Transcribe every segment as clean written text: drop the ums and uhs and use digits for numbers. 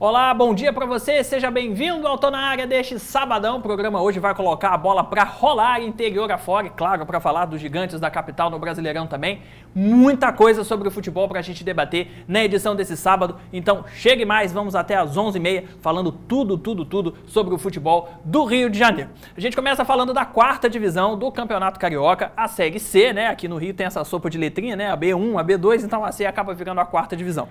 Olá, bom dia para você, seja bem-vindo ao Tô na Área deste sabadão. O programa hoje vai colocar a bola para rolar interior afora e, claro, para falar dos gigantes da capital no Brasileirão também. Muita coisa sobre o futebol para a gente debater na edição desse sábado. Então, chegue mais, vamos até às 11h30 falando tudo sobre o futebol do Rio de Janeiro. A gente começa falando da quarta divisão do Campeonato Carioca, a Série C, né? Aqui no Rio tem essa sopa de letrinha, né? A B1, a B2, então a C acaba virando a quarta divisão.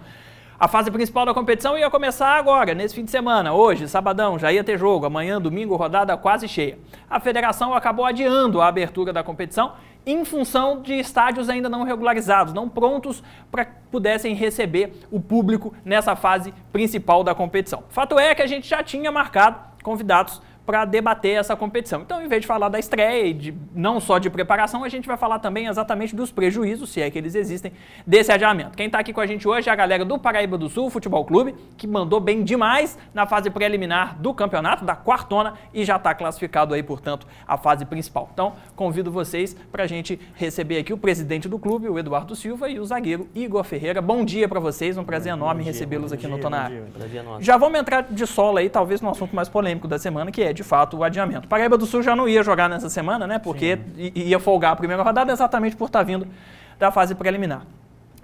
A fase principal da competição ia começar agora, nesse fim de semana. Hoje, sabadão, já ia ter jogo. Amanhã, domingo, rodada quase cheia. A federação acabou adiando a abertura da competição em função de estádios ainda não regularizados, não prontos para que pudessem receber o público nessa fase principal da competição. Fato é que a gente já tinha marcado convidados para debater essa competição. Então, em vez de falar da estreia e não só de preparação, a gente vai falar também exatamente dos prejuízos, se é que eles existem, desse adiamento. Quem está aqui com a gente hoje é a galera do Paraíba do Sul Futebol Clube, que mandou bem demais na fase preliminar do campeonato, da quartona, e já está classificado aí, portanto, a fase principal. Então, convido vocês para a gente receber aqui o presidente do clube, o Eduardo Silva, e o zagueiro Igor Ferreira. Bom dia para vocês, um prazer enorme recebê-los aqui no Tô na Área. Já vamos entrar de solo aí, talvez no assunto mais polêmico da semana, que é de fato o adiamento. Paraíba do Sul já não ia jogar nessa semana, né? Porque ia folgar a primeira rodada exatamente por estar vindo da fase preliminar.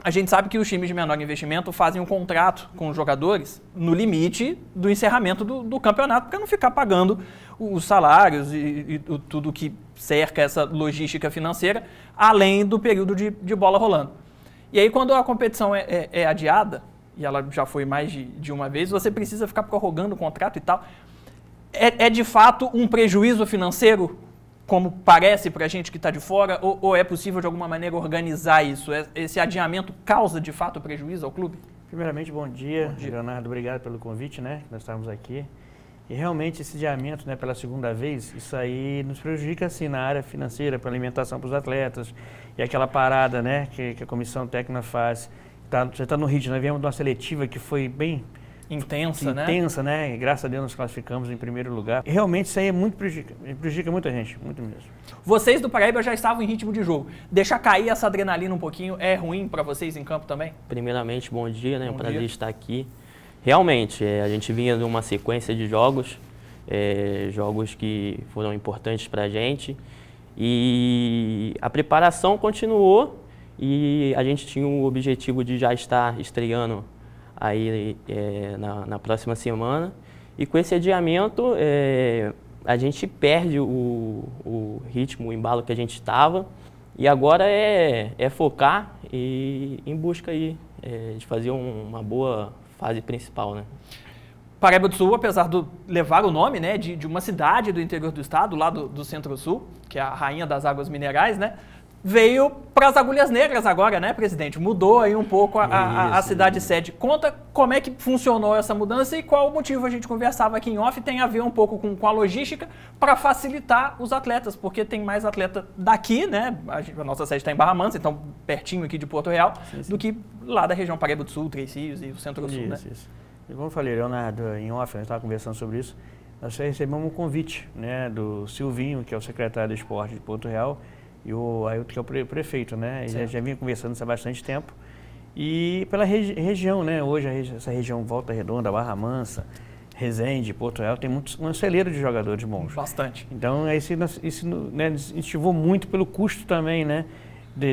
A gente sabe que os times de menor investimento fazem um contrato com os jogadores no limite do encerramento do campeonato, para não ficar pagando os salários e tudo que cerca essa logística financeira, além do período de bola rolando. E aí, quando a competição é adiada, e ela já foi mais de uma vez, você precisa ficar prorrogando o contrato e tal. É de fato um prejuízo financeiro, como parece para a gente que está de fora, ou é possível de alguma maneira organizar isso? Esse adiamento causa de fato prejuízo ao clube? Primeiramente, bom dia, Leonardo, obrigado pelo convite, né, que nós estamos aqui. E realmente esse adiamento, né, pela segunda vez, isso aí nos prejudica assim na área financeira, para alimentação para os atletas, e aquela parada, né, que a comissão técnica faz. Já está no ritmo, nós viemos de uma seletiva que foi bem intensa, né? E graças a Deus nós classificamos em primeiro lugar. E realmente isso aí é muito prejudica muita gente, muito mesmo. Vocês do Paraíba já estavam em ritmo de jogo. Deixar cair essa adrenalina um pouquinho é ruim para vocês em campo também? Primeiramente, bom dia, né? É um prazer estar aqui. Realmente, a gente vinha de uma sequência de jogos, jogos que foram importantes para a gente. E a preparação continuou e a gente tinha o objetivo de já estar estreando aí na próxima semana, e com esse adiamento a gente perde o ritmo, o embalo que a gente estava, e agora é focar em busca aí, de fazer uma boa fase principal, né? Paraíba do Sul, apesar de levar o nome, né, de uma cidade do interior do estado, lá do Centro-Sul, que é a rainha das águas minerais, né, veio para as Agulhas Negras agora, né, presidente? Mudou aí um pouco a cidade-sede. Conta como é que funcionou essa mudança e qual o motivo. A gente conversava aqui em off, tem a ver um pouco com a logística para facilitar os atletas, porque tem mais atleta daqui, né? A nossa sede está em Barra Mansa, então pertinho aqui de Porto Real, do que lá da região Paraíba do Sul, Três Rios e o Centro-Sul, né? Isso. E como eu falei, Leonardo, em off, a gente estava conversando sobre isso, nós recebemos um convite, né, do Silvinho, que é o secretário de Esporte de Porto Real, e o Ailton, que é o prefeito, né? Ele já vinha conversando isso há bastante tempo. E pela região, né? Hoje essa região Volta Redonda, Barra Mansa, Resende, Porto Real, tem um celeiro de jogadores bons. Bastante. Então isso né, incentivou muito pelo custo também, né?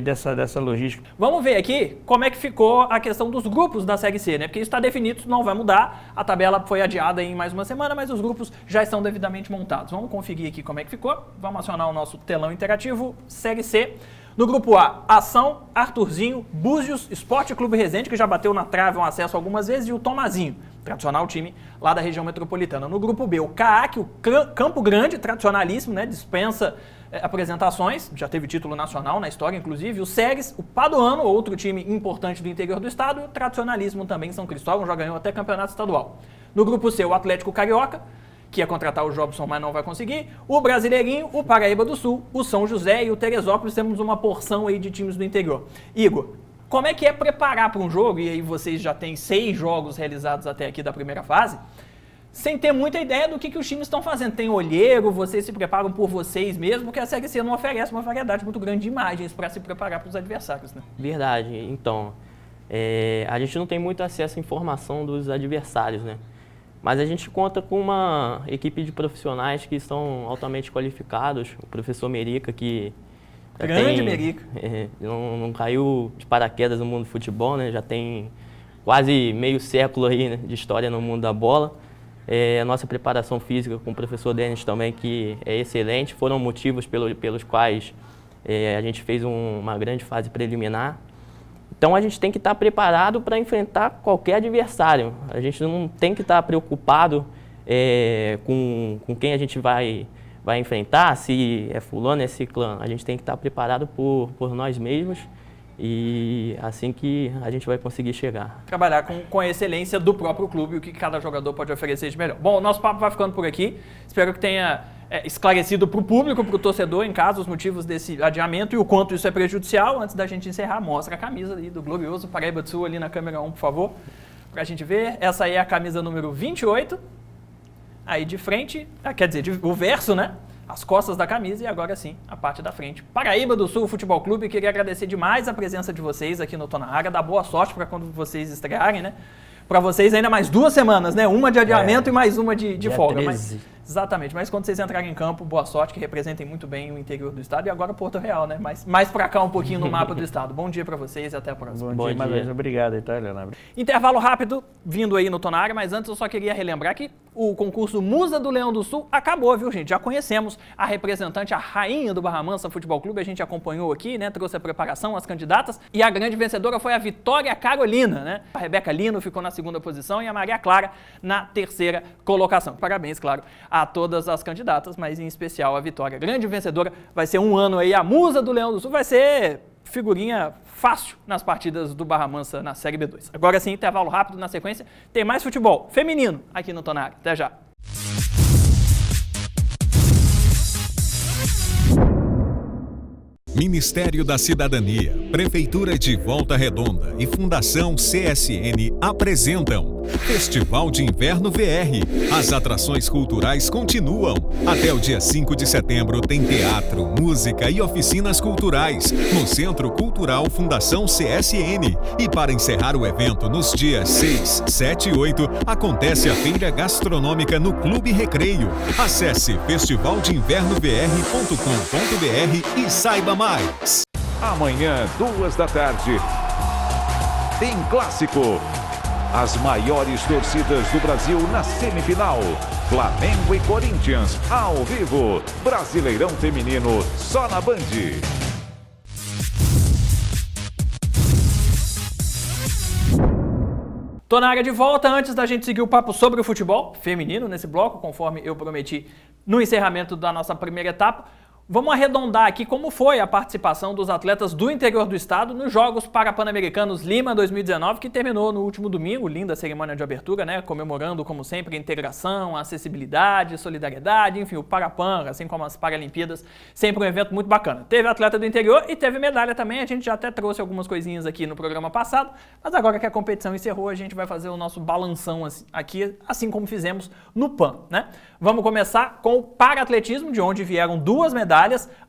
Dessa logística. Vamos ver aqui como é que ficou a questão dos grupos da Série C, né? Porque isso está definido, não vai mudar. A tabela foi adiada em mais uma semana, mas os grupos já estão devidamente montados. Vamos conferir aqui como é que ficou. Vamos acionar o nosso telão interativo. Série C. No grupo A, Ação, Arthurzinho, Búzios, Esporte Clube Resende, que já bateu na trave um acesso algumas vezes, e o Tomazinho, tradicional time lá da região metropolitana. No grupo B, o CAAC, o Campo Grande, tradicionalíssimo, né? Dispensa apresentações, já teve título nacional na história, inclusive. O Séries, o Paduano, outro time importante do interior do estado, e o tradicionalismo também, São Cristóvão, já ganhou até campeonato estadual. No grupo C, o Atlético Carioca, que ia contratar o Jobson, mas não vai conseguir, o Brasileirinho, o Paraíba do Sul, o São José e o Teresópolis. Temos uma porção aí de times do interior. Igor, como é que é preparar para um jogo, e aí vocês já têm 6 jogos realizados até aqui da primeira fase, sem ter muita ideia do que os times estão fazendo? Tem olheiro, vocês se preparam por vocês mesmo, porque a Série C não oferece uma variedade muito grande de imagens para se preparar para os adversários, né? Verdade. Então, a gente não tem muito acesso à informação dos adversários, né? Mas a gente conta com uma equipe de profissionais que são altamente qualificados. O professor Merica, que Grande Merica. Não caiu de paraquedas no mundo do futebol, né? Já tem quase meio século aí, né, de história no mundo da bola. A nossa preparação física com o professor Denis também, que é excelente, foram motivos pelos quais a gente fez uma grande fase preliminar. Então a gente tem que estar preparado para enfrentar qualquer adversário. A gente não tem que estar preocupado com quem a gente vai enfrentar, se é fulano, é ciclano. A gente tem que estar preparado por nós mesmos. E assim que a gente vai conseguir chegar. Trabalhar com a excelência do próprio clube e o que cada jogador pode oferecer de melhor. Bom, o nosso papo vai ficando por aqui. Espero que tenha esclarecido para o público, para o torcedor, em casa, os motivos desse adiamento e o quanto isso é prejudicial. Antes da gente encerrar, mostra a camisa aí do glorioso Paraíba do Sul ali na câmera 1, por favor, para a gente ver. Essa aí é a camisa número 28. Aí de frente, quer dizer, o verso, né? As costas da camisa e agora sim, a parte da frente. Paraíba do Sul Futebol Clube, queria agradecer demais a presença de vocês aqui no Tô na Área, dar boa sorte para quando vocês estrearem, né? Para vocês ainda mais 2 semanas, né? Uma de adiamento e mais uma de folga. Exatamente, mas quando vocês entrarem em campo, boa sorte, que representem muito bem o interior do estado e agora Porto Real, né? Mais para cá um pouquinho no mapa do estado. Bom dia para vocês e até a próxima. Bom dia, Matheus. Obrigado, tá, Leonardo? Intervalo rápido, vindo aí no Tô na Área, mas antes eu só queria relembrar que o concurso Musa do Leão do Sul acabou, viu, gente? Já conhecemos a representante, a rainha do Barra Mansa Futebol Clube, a gente acompanhou aqui, né? Trouxe a preparação, as candidatas, e a grande vencedora foi a Vitória Carolina, né? A Rebeca Lino ficou na 2ª posição e a Maria Clara na 3ª colocação. Parabéns, claro, a todas as candidatas, mas em especial a Vitória. Grande vencedora, vai ser um ano aí, a Musa do Leão do Sul vai ser figurinha fácil nas partidas do Barra Mansa na Série B2. Agora sim, intervalo rápido, na sequência tem mais futebol feminino aqui no Tô na Área. Até já! Ministério da Cidadania, Prefeitura de Volta Redonda e Fundação CSN apresentam Festival de Inverno VR. As atrações culturais continuam. Até o dia 5 de setembro tem teatro, música e oficinas culturais no Centro Cultural Fundação CSN. E para encerrar o evento nos dias 6, 7 e 8, acontece a feira gastronômica no Clube Recreio. Acesse festivaldeinvernovr.com.br e saiba mais. Amanhã, 2 da tarde, tem clássico. As maiores torcidas do Brasil na semifinal. Flamengo e Corinthians, ao vivo. Brasileirão Feminino, só na Band. Tô na área de volta. Antes da gente seguir o papo sobre o futebol feminino nesse bloco, conforme eu prometi no encerramento da nossa primeira etapa, vamos arredondar aqui como foi a participação dos atletas do interior do estado nos Jogos Parapan-Americanos Lima 2019, que terminou no último domingo. Linda cerimônia de abertura, né? Comemorando, como sempre, a integração, a acessibilidade, solidariedade, enfim, o Parapan, assim como as Paralimpíadas, sempre um evento muito bacana. Teve atleta do interior e teve medalha também. A gente já até trouxe algumas coisinhas aqui no programa passado, mas agora que a competição encerrou, a gente vai fazer o nosso balanção aqui, assim como fizemos no PAN, né? Vamos começar com o para-atletismo, de onde vieram 2 medalhas,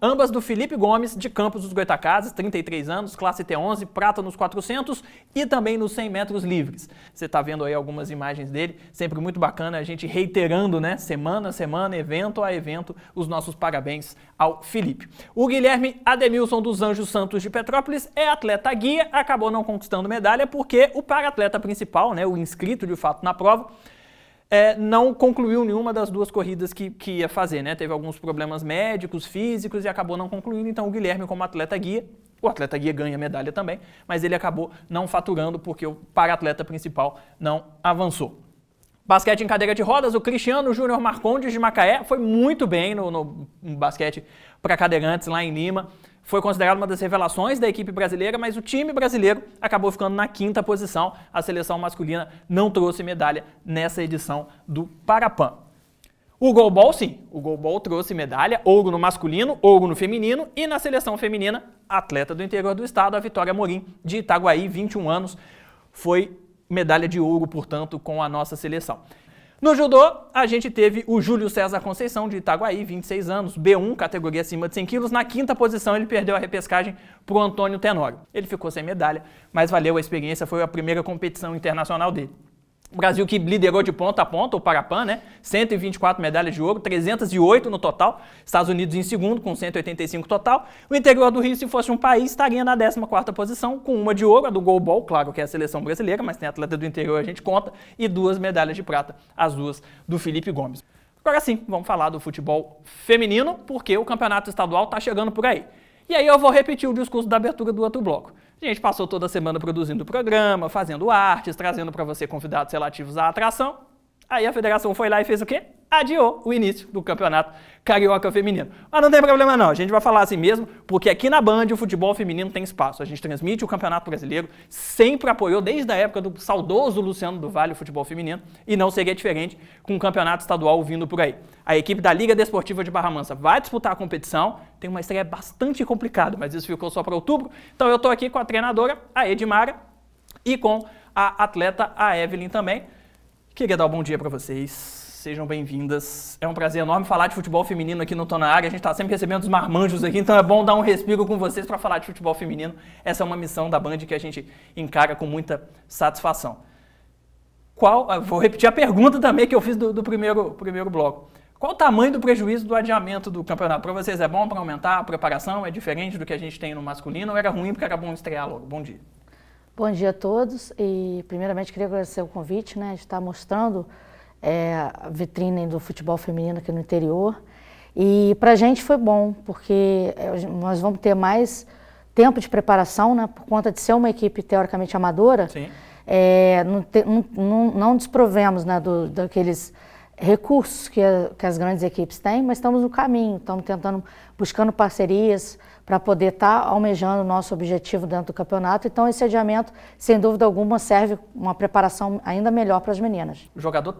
ambas do Felipe Gomes, de Campos dos Goitacazes, 33 anos, classe T11, prata nos 400 e também nos 100 metros livres. Você está vendo aí algumas imagens dele, sempre muito bacana, a gente reiterando, né, semana a semana, evento a evento, os nossos parabéns ao Felipe. O Guilherme Ademilson dos Anjos Santos de Petrópolis é atleta guia, acabou não conquistando medalha porque o para-atleta principal, né, o inscrito de fato na prova, não concluiu nenhuma das 2 corridas que ia fazer, né? Teve alguns problemas médicos, físicos e acabou não concluindo. Então o Guilherme, como atleta guia, o atleta guia ganha medalha também, mas ele acabou não faturando porque o para-atleta principal não avançou. Basquete em cadeira de rodas, o Cristiano Júnior Marcondes de Macaé foi muito bem no basquete para cadeirantes lá em Lima. Foi considerado uma das revelações da equipe brasileira, mas o time brasileiro acabou ficando na 5ª posição. A seleção masculina não trouxe medalha nessa edição do Parapan. O goalball, sim. O goalball trouxe medalha, ouro no masculino, ouro no feminino e na seleção feminina, atleta do interior do estado, a Vitória Amorim, de Itaguaí, 21 anos, foi medalha de ouro, portanto, com a nossa seleção. No judô, a gente teve o Júlio César Conceição, de Itaguaí, 26 anos, B1, categoria acima de 100 quilos. Na 5ª posição, ele perdeu a repescagem para o Antônio Tenório. Ele ficou sem medalha, mas valeu a experiência, foi a primeira competição internacional dele. O Brasil que liderou de ponta a ponta, o Parapan, né? 124 medalhas de ouro, 308 no total. Estados Unidos em segundo, com 185 total. O interior do Rio, se fosse um país, estaria na 14ª posição, com uma de ouro, a do goalball, claro que é a seleção brasileira, mas tem atleta do interior, a gente conta, e 2 medalhas de prata, as 2 do Felipe Gomes. Agora sim, vamos falar do futebol feminino, porque o campeonato estadual está chegando por aí. E aí eu vou repetir o discurso da abertura do outro bloco. A gente passou toda a semana produzindo o programa, fazendo artes, trazendo para você convidados relativos à atração. Aí a federação foi lá e fez o quê? Adiou o início do campeonato carioca feminino. Mas não tem problema não, a gente vai falar assim mesmo, porque aqui na Band o futebol feminino tem espaço. A gente transmite o Campeonato Brasileiro, sempre apoiou desde a época do saudoso Luciano do Vale o futebol feminino, e não seria diferente com o campeonato estadual vindo por aí. A equipe da Liga Desportiva de Barra Mansa vai disputar a competição, tem uma estreia bastante complicada, mas isso ficou só para outubro. Então eu estou aqui com a treinadora, a Edmara, e com a atleta, a Evelyn também. Queria dar um bom dia para vocês, sejam bem-vindas. É um prazer enorme falar de futebol feminino aqui no Tô na Área. A gente está sempre recebendo os marmanjos aqui, então é bom dar um respiro com vocês para falar de futebol feminino. Essa é uma missão da Band que a gente encara com muita satisfação. Vou repetir a pergunta também que eu fiz do primeiro bloco. Qual o tamanho do prejuízo do adiamento do campeonato? Para vocês é bom para aumentar a preparação? É diferente do que a gente tem no masculino? Ou era ruim porque era bom estrear logo? Bom dia. Bom dia a todos e primeiramente queria agradecer o convite, né, de estar mostrando a vitrine do futebol feminino aqui no interior. E para a gente foi bom, porque nós vamos ter mais tempo de preparação, né, por conta de ser uma equipe teoricamente amadora. Sim. Não desprovemos, né, daqueles recursos que as grandes equipes têm, mas estamos no caminho, estamos buscando parcerias para poder estar almejando o nosso objetivo dentro do campeonato. Então esse adiamento, sem dúvida alguma, serve uma preparação ainda melhor para as meninas. O jogador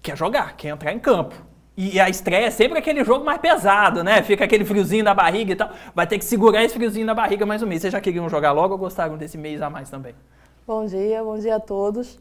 quer jogar, quer entrar em campo. E a estreia é sempre aquele jogo mais pesado, né? Fica aquele friozinho na barriga e tal. Vai ter que segurar esse friozinho na barriga mais um mês. Vocês já queriam jogar logo ou gostaram desse mês a mais também? Bom dia a todos.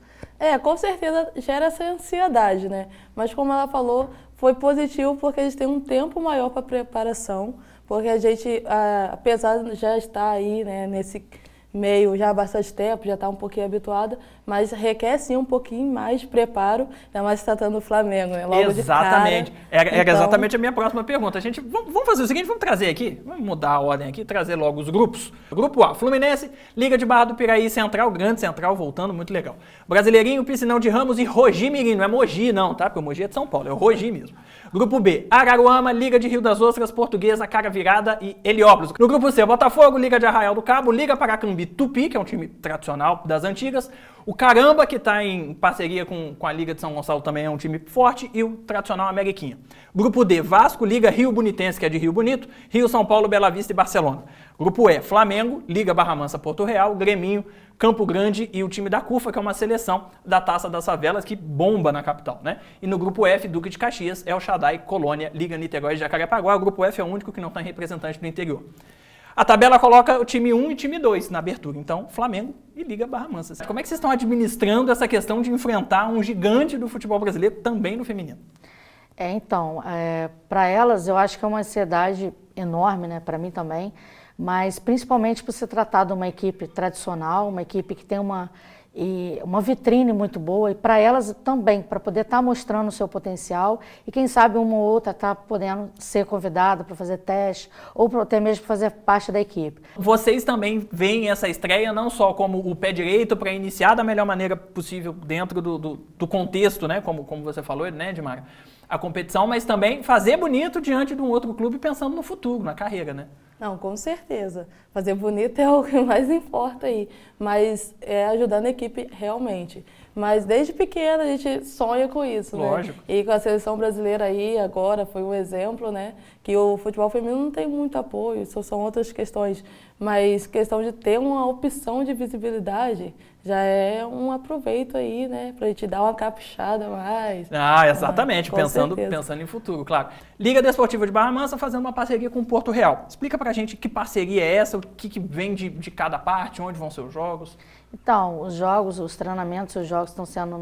Com certeza gera essa ansiedade, né? Mas como ela falou, foi positivo porque a gente tem um tempo maior para preparação, porque a gente, apesar de já estar aí, né, nesse meio já há bastante tempo, já está um pouquinho habituada, mas requer sim um pouquinho mais de preparo, ainda mais tratando do Flamengo, né? Logo exatamente. De cara. Era exatamente a minha próxima pergunta. Vamos fazer o seguinte, vamos trazer aqui, vamos mudar a ordem aqui, trazer logo os grupos. Grupo A, Fluminense, Liga de Barra do Piraí, Central, Grande Central, voltando, muito legal. Brasileirinho, Piscinão de Ramos e Rogi Mirim, não é Mogi não, tá? Porque o Mogi é de São Paulo, é o Rogi mesmo. Grupo B, Araruama, Liga de Rio das Ostras, Portuguesa, Cara Virada e Heliópolis. No grupo C, Botafogo, Liga de Arraial do Cabo, Liga Paracambi, Tupi, que é um time tradicional das antigas. O Caramba, que está em parceria com a Liga de São Gonçalo, também é um time forte. E o tradicional Ameriquinha. Grupo D, Vasco, Liga Rio Bonitense, que é de Rio Bonito. Rio, São Paulo, Bela Vista e Barcelona. Grupo E, Flamengo, Liga Barra Mansa, Porto Real, Greminho, Campo Grande e o time da CUFA, que é uma seleção da Taça das Favelas, que bomba na capital, né? E no grupo F, Duque de Caxias, El Shaddai, Colônia, Liga Niterói e Jacarepaguá. O grupo F é o único que não tem representante do interior. A tabela coloca o time 1 e time 2 na abertura, então Flamengo e Liga Barra Mansa. Como é que vocês estão administrando essa questão de enfrentar um gigante do futebol brasileiro também no feminino? Para elas eu acho que é uma ansiedade enorme, né, para mim também, mas principalmente por se tratar de uma equipe tradicional, uma equipe que tem uma vitrine muito boa, e para elas também, para poder estar mostrando o seu potencial e quem sabe uma ou outra estar podendo ser convidada para fazer teste ou até mesmo fazer parte da equipe. Vocês também veem essa estreia não só como o pé direito para iniciar da melhor maneira possível dentro do contexto, né, como você falou, né, Edmara, a competição, mas também fazer bonito diante de um outro clube pensando no futuro, na carreira, né? Não, com certeza. Fazer bonito é o que mais importa aí, mas é ajudando a equipe realmente. Mas desde pequena a gente sonha com isso, lógico, né? E com a seleção brasileira aí agora foi um exemplo, né? Que o futebol feminino não tem muito apoio, isso são outras questões. Mas questão de ter uma opção de visibilidade já é um aproveito aí, né? Pra gente dar uma caprichada mais. Exatamente, pensando em futuro, claro. Liga Desportiva de Barra Mansa fazendo uma parceria com o Porto Real. Explica pra gente que parceria é essa, o que vem de cada parte, onde vão ser os jogos. Então, os treinamentos, os jogos estão sendo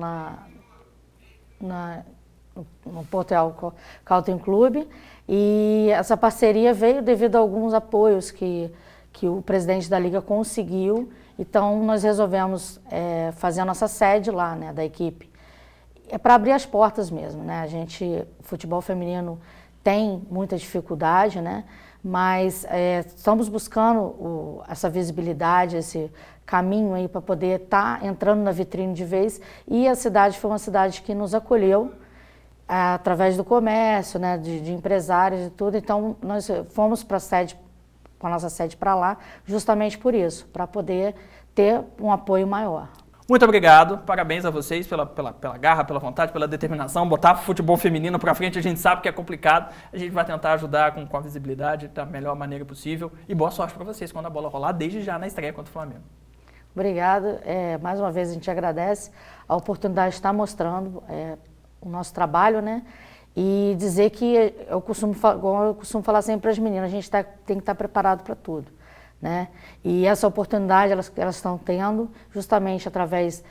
no Porto Real Country Club, e essa parceria veio devido a alguns apoios que o presidente da Liga conseguiu. Então, nós resolvemos fazer a nossa sede lá, né, da equipe. é para abrir as portas mesmo, né? O futebol feminino tem muita dificuldade, né? Mas estamos buscando essa visibilidade, esse caminho aí para poder estar entrando na vitrine de vez. E a cidade foi uma cidade que nos acolheu através do comércio, né? De empresários e tudo. Então nós fomos para com a nossa sede para lá, justamente por isso, para poder ter um apoio maior. Muito obrigado, parabéns a vocês pela garra, pela vontade, pela determinação. Botar futebol feminino para frente, a gente sabe que é complicado, a gente vai tentar ajudar com a visibilidade da melhor maneira possível. E boa sorte para vocês quando a bola rolar, desde já na estreia contra o Flamengo. Obrigada, mais uma vez a gente agradece a oportunidade de estar mostrando o nosso trabalho, né? E dizer que eu costumo falar sempre para as meninas, a gente tem que estar preparado para tudo. Né? E essa oportunidade elas estão tendo justamente através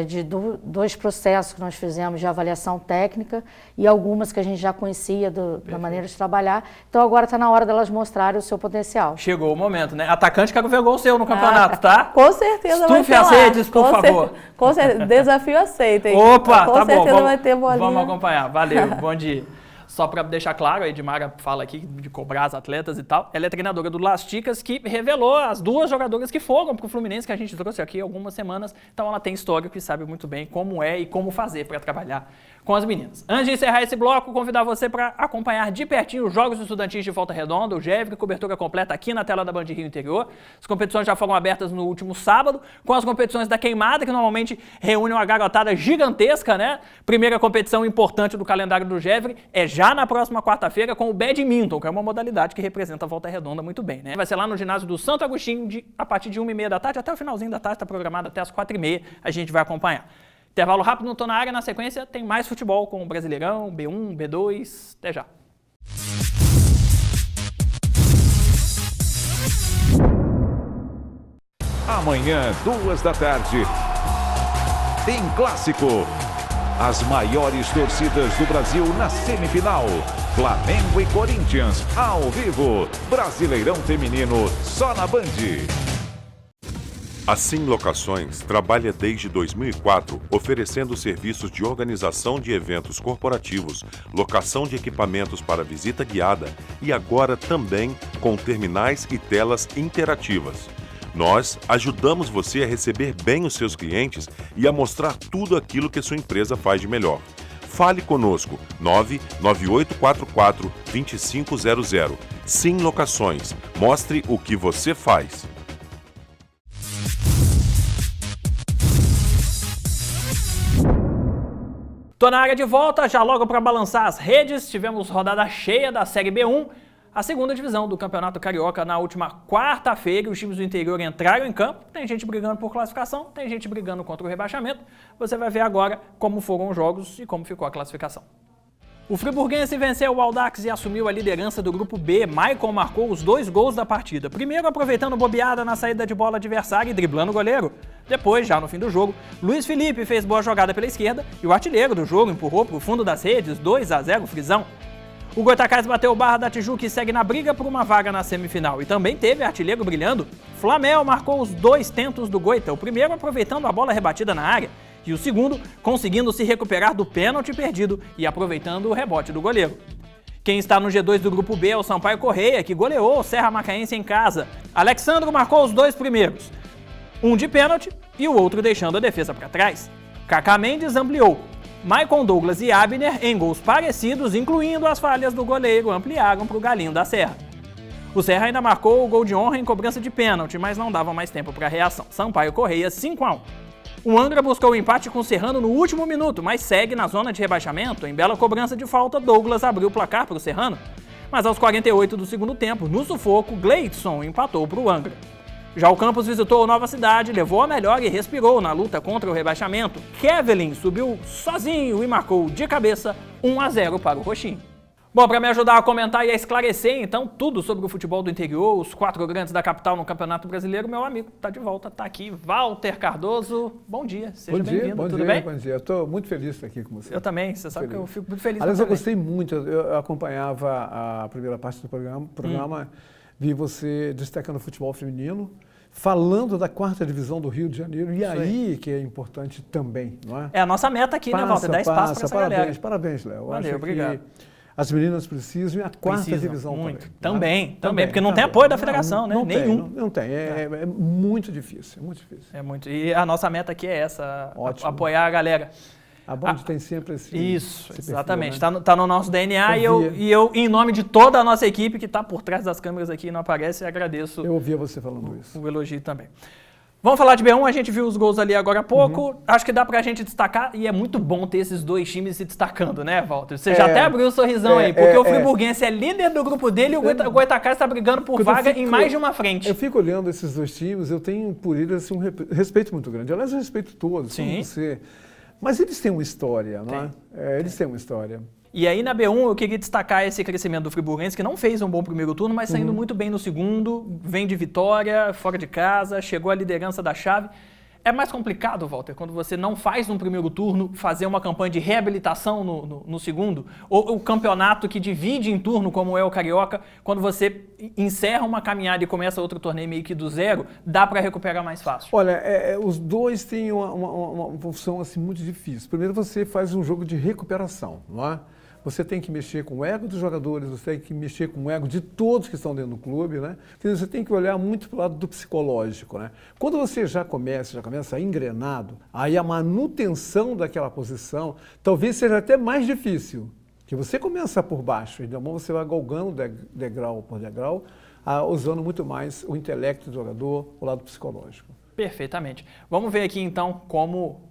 de dois processos que nós fizemos de avaliação técnica e algumas que a gente já conhecia da maneira de trabalhar. Então agora está na hora delas mostrarem o seu potencial. Chegou o momento, né? Atacante, quero ver gol seu no campeonato, tá? Com certeza vai ter lá. Estufe as redes, por favor. Com certeza. Desafio aceito, hein? Opa, com tá bom. certeza vai ter bolinha. Vamos acompanhar. Valeu, bom dia. Só para deixar claro, a Edmara fala aqui de cobrar as atletas e tal. Ela é treinadora do Las Chicas, que revelou as duas jogadoras que foram para o Fluminense, que a gente trouxe aqui há algumas semanas. Então ela tem histórico e sabe muito bem como é e como fazer para trabalhar com as meninas. Antes de encerrar esse bloco, convidar você para acompanhar de pertinho os Jogos Estudantis de Volta Redonda, o GEVRE, cobertura completa aqui na tela da Band Rio Interior. As competições já foram abertas no último sábado, com as competições da Queimada, que normalmente reúnem uma garotada gigantesca, né? Primeira competição importante do calendário do GEVRE é já na próxima quarta-feira com o badminton, que é uma modalidade que representa a Volta Redonda muito bem, né? Vai ser lá no ginásio do Santo Agostinho, a partir de 1h30 da tarde, até o finalzinho da tarde, está programado até as 4h30, a gente vai acompanhar. Intervalo rápido, não tô na área, na sequência tem mais futebol com o Brasileirão, B1, B2, até já. Amanhã, 14h, tem clássico. As maiores torcidas do Brasil na semifinal. Flamengo e Corinthians, ao vivo. Brasileirão Feminino, só na Band. A Sim Locações trabalha desde 2004 oferecendo serviços de organização de eventos corporativos, locação de equipamentos para visita guiada e agora também com terminais e telas interativas. Nós ajudamos você a receber bem os seus clientes e a mostrar tudo aquilo que sua empresa faz de melhor. Fale conosco, 99844-2500. Sim Locações. Mostre o que você faz. Tô na área de volta, já logo para balançar as redes. Tivemos rodada cheia da Série B1, a segunda divisão do Campeonato Carioca na última quarta-feira. Os times do interior entraram em campo, tem gente brigando por classificação, tem gente brigando contra o rebaixamento. Você vai ver agora como foram os jogos e como ficou a classificação. O friburguense venceu o Audax e assumiu a liderança do grupo B. Maicon marcou os 2 gols da partida. Primeiro aproveitando bobeada na saída de bola adversária e driblando o goleiro. Depois, já no fim do jogo, Luiz Felipe fez boa jogada pela esquerda e o artilheiro do jogo empurrou para o fundo das redes, 2-0 Frisão. O Goitacás bateu o Barra da Tijuca e segue na briga por uma vaga na semifinal. E também teve artilheiro brilhando. Flamel marcou os 2 tentos do Goita, o primeiro aproveitando a bola rebatida na área e o segundo conseguindo se recuperar do pênalti perdido e aproveitando o rebote do goleiro. Quem está no G2 do grupo B é o Sampaio Correia, que goleou o Serra Macaense em casa. Alexandro marcou os 2 primeiros, um de pênalti e o outro deixando a defesa para trás. Kaká Mendes ampliou. Maicon Douglas e Abner, em gols parecidos, incluindo as falhas do goleiro, ampliaram para o Galinho da Serra. O Serra ainda marcou o gol de honra em cobrança de pênalti, mas não dava mais tempo para a reação. Sampaio Correia 5-1. O Angra buscou o empate com o Serrano no último minuto, mas segue na zona de rebaixamento. Em bela cobrança de falta, Douglas abriu o placar para o Serrano. Mas aos 48 do segundo tempo, no sufoco, Gleidson empatou para o Angra. Já o Campos visitou a Nova Cidade, levou a melhor e respirou na luta contra o rebaixamento. Kevlin subiu sozinho e marcou de cabeça 1-0 para o Roxinho. Bom, para me ajudar a comentar e a esclarecer, então, tudo sobre o futebol do interior, os 4 grandes da capital no Campeonato Brasileiro, meu amigo está de volta, está aqui, Walter Cardoso. Bom dia, seja bem-vindo, tudo bem? Bom dia, eu estou muito feliz de estar aqui com você. Eu também, você sabe que eu fico muito feliz. Aliás, eu gostei muito, eu acompanhava a primeira parte do programa, vi você destacando o futebol feminino, falando da 4ª divisão do Rio de Janeiro, e aí que é importante também, não é? É a nossa meta aqui, né, Walter? Dar espaço para essa galera. Parabéns, Léo. Valeu, obrigado. As meninas precisam e a 4ª divisão muito. Também, Porque não tem apoio da federação, né? Nenhum. Não tem, é muito difícil, É muito. E a nossa meta aqui é essa, Ótimo. apoiar a galera. A Band tem sempre esse Isso, esse exatamente. perfil, né? Tá no nosso DNA e eu, em nome de toda a nossa equipe que está por trás das câmeras aqui e não aparece, agradeço. Eu ouvia você falando isso. O elogio também. Vamos falar de B1, a gente viu os gols ali agora há pouco. Acho que dá pra gente destacar, e é muito bom ter esses dois times se destacando, né, Walter? Você já até abriu um sorrisão aí, porque o Friburguense é líder do grupo dele e o Goytacazes está brigando por vaga em mais de uma frente. Eu fico olhando esses dois times, eu tenho por eles assim, um respeito muito grande. Aliás, eu respeito todos, sim. Você. Mas eles têm uma história, não é? Eles têm uma história. E aí na B1 eu queria destacar esse crescimento do Friburguense, que não fez um bom primeiro turno, mas saindo muito bem no segundo, vem de vitória, fora de casa, chegou à liderança da chave. É mais complicado, Walter, quando você não faz no primeiro turno, fazer uma campanha de reabilitação no segundo, ou o campeonato que divide em turno, como é o Carioca, quando você encerra uma caminhada e começa outro torneio meio que do zero, dá para recuperar mais fácil. Olha, os dois têm uma função assim, muito difícil. Primeiro você faz um jogo de recuperação, não é? Você tem que mexer com o ego dos jogadores, você tem que mexer com o ego de todos que estão dentro do clube, né? Você tem que olhar muito para o lado do psicológico, né? Quando você já começa engrenado, aí a manutenção daquela posição talvez seja até mais difícil. Que você começa por baixo, então você vai galgando degrau por degrau, usando muito mais o intelecto do jogador, o lado psicológico. Perfeitamente. Vamos ver aqui então como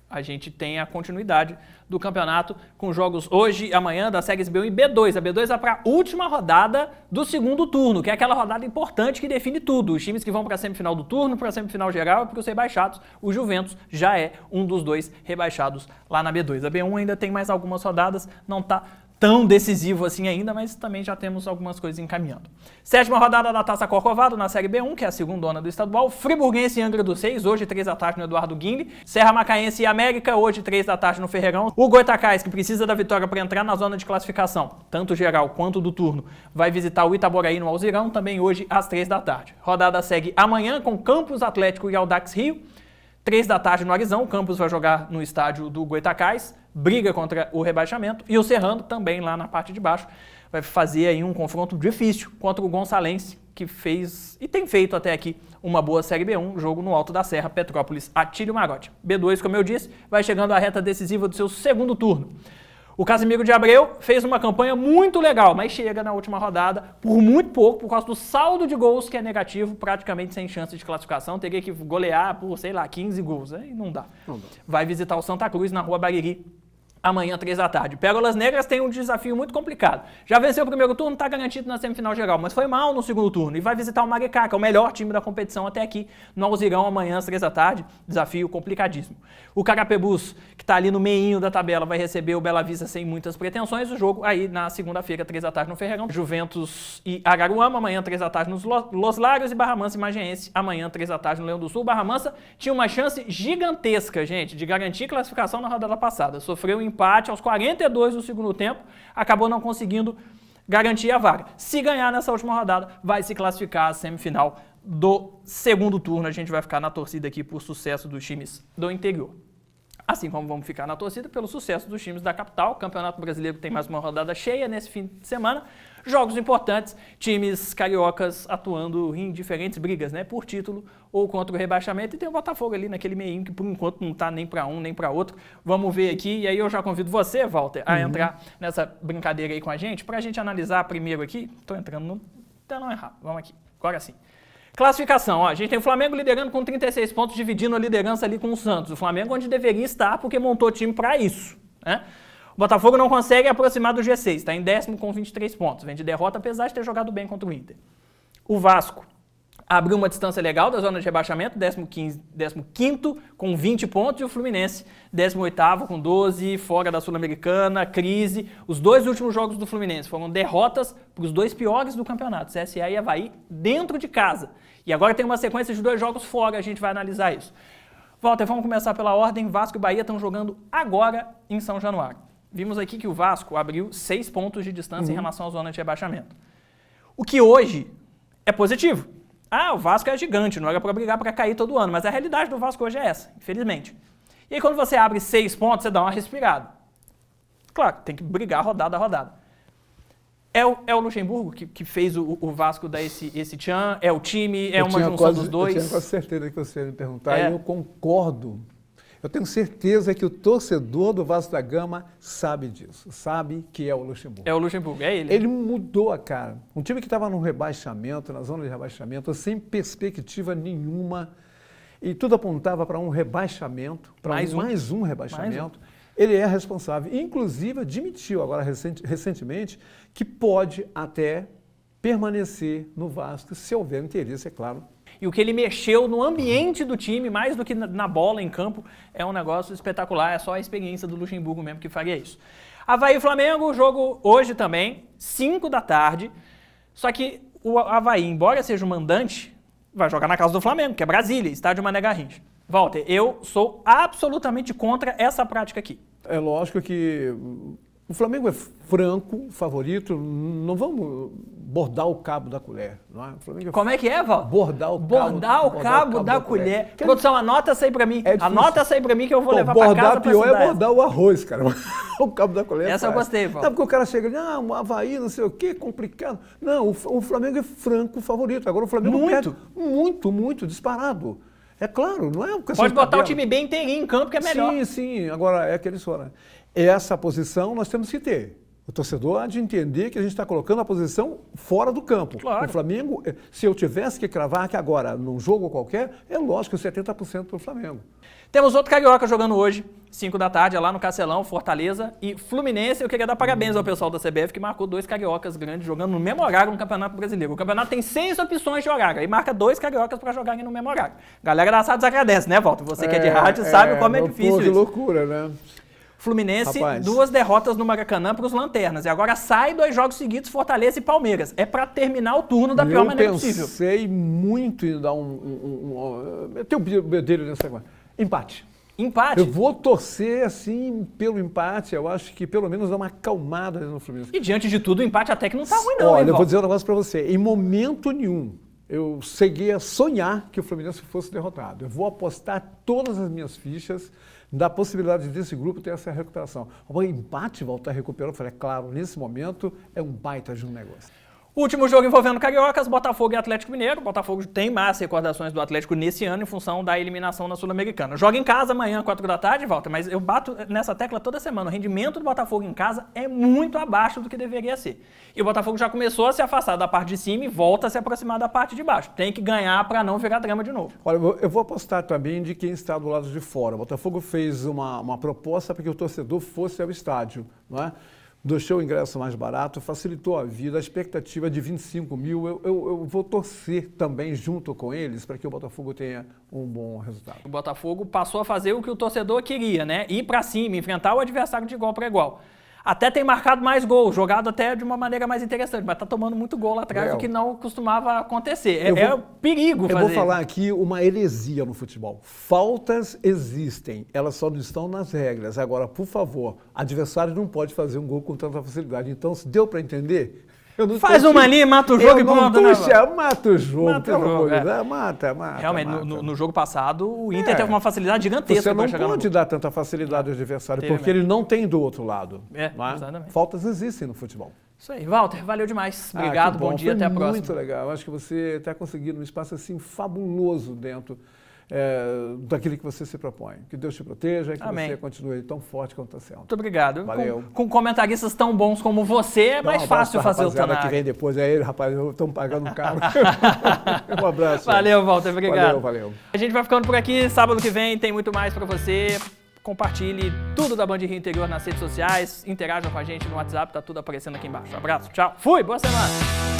a gente tem a continuidade do campeonato com jogos hoje e amanhã das séries B1 e B2. A B2 vai para a última rodada do segundo turno, que é aquela rodada importante que define tudo. Os times que vão para a semifinal do turno, para a semifinal geral e para os rebaixados. O Juventus já é um dos dois rebaixados lá na B2. A B1 ainda tem mais algumas rodadas, não está tão decisivo assim ainda, mas também já temos algumas coisas encaminhando. 7ª rodada da Taça Corcovado na Série B1, que é a segundona do estadual. Friburguense e Angra dos Reis, hoje 3 da tarde no Eduardo Guinle. Serra Macaense e América, hoje 3 da tarde no Ferreirão. O Goytacazes, que precisa da vitória para entrar na zona de classificação, tanto geral quanto do turno, vai visitar o Itaboraí no Alzirão, também hoje às 3 da tarde. Rodada segue amanhã com Campus Atlético e Audax Rio. 3 da tarde no Arizão, o Campus vai jogar no estádio do Goytacazes, briga contra o rebaixamento, e o Serrano também lá na parte de baixo vai fazer aí um confronto difícil contra o Gonçalense, que fez e tem feito até aqui uma boa Série B1, jogo no Alto da Serra, Petrópolis, Atílio Marote. B2, como eu disse, vai chegando à reta decisiva do seu segundo turno. O Casimiro de Abreu fez uma campanha muito legal, mas chega na última rodada por muito pouco, por causa do saldo de gols que é negativo, praticamente sem chance de classificação. Teria que golear por, 15 gols. Aí não dá. Vai visitar o Santa Cruz na Rua Bariri amanhã, 3 da tarde. Pérolas Negras tem um desafio muito complicado. Já venceu o primeiro turno, está garantido na semifinal geral, mas foi mal no segundo turno. E vai visitar o Maricá, que é o melhor time da competição até aqui, no Alzirão, amanhã, às 3 da tarde. Desafio complicadíssimo. O Carapebus, que está ali no meinho da tabela, vai receber o Bela Vista sem muitas pretensões. O jogo aí na segunda-feira, 3 da tarde, no Ferreirão. Juventus e Araruama, amanhã, 3 da tarde, nos Los Lagos. E Barra Mansa e Magiense, amanhã, 3 da tarde, no Leão do Sul. Barra Mansa tinha uma chance gigantesca, gente, de garantir classificação na rodada passada. Sofreu um empate aos 42 do segundo tempo, acabou não conseguindo garantir a vaga. Se ganhar nessa última rodada, vai se classificar à semifinal do segundo turno. A gente vai ficar na torcida aqui por sucesso dos times do interior. Assim como vamos ficar na torcida pelo sucesso dos times da capital. O Campeonato Brasileiro tem mais uma rodada cheia nesse fim de semana. Jogos importantes, times cariocas atuando em diferentes brigas, né, por título ou contra o rebaixamento. E tem o Botafogo ali naquele meio que por enquanto não está nem para um nem para outro. Vamos ver aqui. E aí eu já convido você, Walter, a entrar nessa brincadeira aí com a gente, para a gente analisar primeiro aqui. Estou entrando no telão errado. Vamos aqui. Agora sim. Classificação, ó, a gente tem o Flamengo liderando com 36 pontos, dividindo a liderança ali com o Santos. O Flamengo onde deveria estar, porque montou time para isso, né? O Botafogo não consegue aproximar do G6, está em 10º com 23 pontos, vem de derrota, apesar de ter jogado bem contra o Inter. O Vasco abriu uma distância legal da zona de rebaixamento, 15º com 20 pontos, e o Fluminense, 18º com 12, fora da Sul-Americana, crise. Os dois últimos jogos do Fluminense foram derrotas para os dois piores do campeonato, CSA e Avaí, dentro de casa. E agora tem uma sequência de 2 jogos fora, a gente vai analisar isso. Walter, vamos começar pela ordem. Vasco e Bahia estão jogando agora em São Januário. Vimos aqui que o Vasco abriu 6 pontos de distância em relação à zona de rebaixamento. O que hoje é positivo. o Vasco é gigante, não era para brigar para cair todo ano, mas a realidade do Vasco hoje é essa, infelizmente. E aí quando você abre 6 pontos, você dá uma respirada. Claro, tem que brigar rodada a rodada. É o Luxemburgo que fez o Vasco dar esse tchan? É o time? É uma junção dos dois? Eu tinha quase certeza que você ia me perguntar, e eu concordo. Eu tenho certeza que o torcedor do Vasco da Gama sabe disso, sabe que é o Luxemburgo. É o Luxemburgo, é ele. Ele mudou a cara. Um time que estava no rebaixamento, na zona de rebaixamento, sem perspectiva nenhuma, e tudo apontava para um rebaixamento, para mais um rebaixamento. Ele é responsável. Inclusive, admitiu agora recentemente que pode até permanecer no Vasco, se houver interesse, é claro. E o que ele mexeu no ambiente do time, mais do que na bola, em campo, é um negócio espetacular. É só a experiência do Luxemburgo mesmo que faria isso. Avaí e Flamengo, jogo hoje também, 5 da tarde. Só que o Avaí, embora seja o mandante, vai jogar na casa do Flamengo, que é Brasília, estádio Mané Garrincha. Walter, eu sou absolutamente contra essa prática aqui. É lógico que o Flamengo é franco, favorito, não vamos bordar o cabo da colher. Não é? O Flamengo Como é que é, Walter? Bordar o cabo da colher. Produção, anota essa aí pra mim. Anota essa aí pra mim que eu vou levar pra casa. Bordar pior é bordar o arroz, cara. O cabo da colher. Essa eu gostei, Walter. Não, porque o cara chega ali, o Avaí, não sei o quê, complicado. Não, o Flamengo é franco, favorito. Agora o Flamengo perde muito disparado. É claro, não é uma questão Pode botar o time bem inteirinho em campo, que é melhor. Sim. Agora, é aquele só, né? Essa posição nós temos que ter. O torcedor há de entender que a gente está colocando a posição fora do campo. Claro. O Flamengo, se eu tivesse que cravar que agora, num jogo qualquer, é lógico, 70% para o Flamengo. Temos outro carioca jogando hoje, 5 da tarde, lá no Castelão, Fortaleza e Fluminense. Eu queria dar parabéns ao pessoal da CBF que marcou 2 cariocas grandes jogando no mesmo horário no Campeonato Brasileiro. O campeonato tem 6 opções de horário e marca 2 cariocas para jogarem no mesmo horário. Galera da Sados agradece, né, Walter? Você que é de rádio sabe como é difícil que isso. Loucura, né? Fluminense, 2 derrotas no Maracanã para os Lanternas. E agora sai 2 jogos seguidos, Fortaleza e Palmeiras. É para terminar o turno da pior maneira possível. Eu pensei muito em dar meter o bedelho nessa agora. Empate. Eu vou torcer, assim, pelo empate. Eu acho que pelo menos dá uma acalmada no Fluminense. E diante de tudo, o empate até que não tá ruim não, Olha, eu vou dizer um negócio para você. Em momento nenhum, eu cheguei a sonhar que o Fluminense fosse derrotado. Eu vou apostar todas as minhas fichas da possibilidade desse grupo ter essa recuperação. O empate voltar a recuperar, eu falei, claro, nesse momento é um baita de um negócio. Último jogo envolvendo cariocas, Botafogo e Atlético Mineiro. Botafogo tem mais recordações do Atlético nesse ano em função da eliminação na Sul-Americana. Joga em casa amanhã, 4 da tarde, Walter, mas eu bato nessa tecla toda semana. O rendimento do Botafogo em casa é muito abaixo do que deveria ser. E o Botafogo já começou a se afastar da parte de cima e volta a se aproximar da parte de baixo. Tem que ganhar para não virar drama de novo. Olha, eu vou apostar também de quem está do lado de fora. O Botafogo fez uma proposta para que o torcedor fosse ao estádio, não é? Deixou o ingresso mais barato, facilitou a vida, a expectativa de 25 mil. Eu vou torcer também junto com eles para que o Botafogo tenha um bom resultado. O Botafogo passou a fazer o que o torcedor queria, né? Ir para cima, enfrentar o adversário de igual para igual. Até tem marcado mais gol, jogado até de uma maneira mais interessante, mas tá tomando muito gol lá atrás, o que não costumava acontecer. É perigo fazer. Eu vou falar aqui uma heresia no futebol. Faltas existem, elas só não estão nas regras. Agora, por favor, adversário não pode fazer um gol com tanta facilidade. Então, se deu para entender... Faz uma ali, mata o jogo e pronto. Mata o jogo, pelo amor de Deus. Mata. Realmente, no jogo passado, o Inter teve uma facilidade gigantesca. Você não pode dar tanta facilidade ao adversário, porque ele não tem do outro lado. Exatamente. Faltas existem no futebol. Isso aí. Walter, valeu demais. Obrigado, bom dia, até a próxima. Muito legal. Acho que você está conseguindo um espaço assim fabuloso dentro daquilo que você se propõe. Que Deus te proteja, que você continue tão forte quanto está sendo. Muito obrigado. Valeu. Com comentaristas tão bons como você, é mais fácil fazer o Tonaga. Que vem depois é ele, rapaz, estão pagando caro. Um abraço. Valeu, Walter, obrigado. Valeu. A gente vai ficando por aqui. Sábado que vem tem muito mais para você. Compartilhe tudo da Band Rio Interior nas redes sociais. Interajam com a gente no WhatsApp, tá tudo aparecendo aqui embaixo. Um abraço, tchau. Fui, boa semana.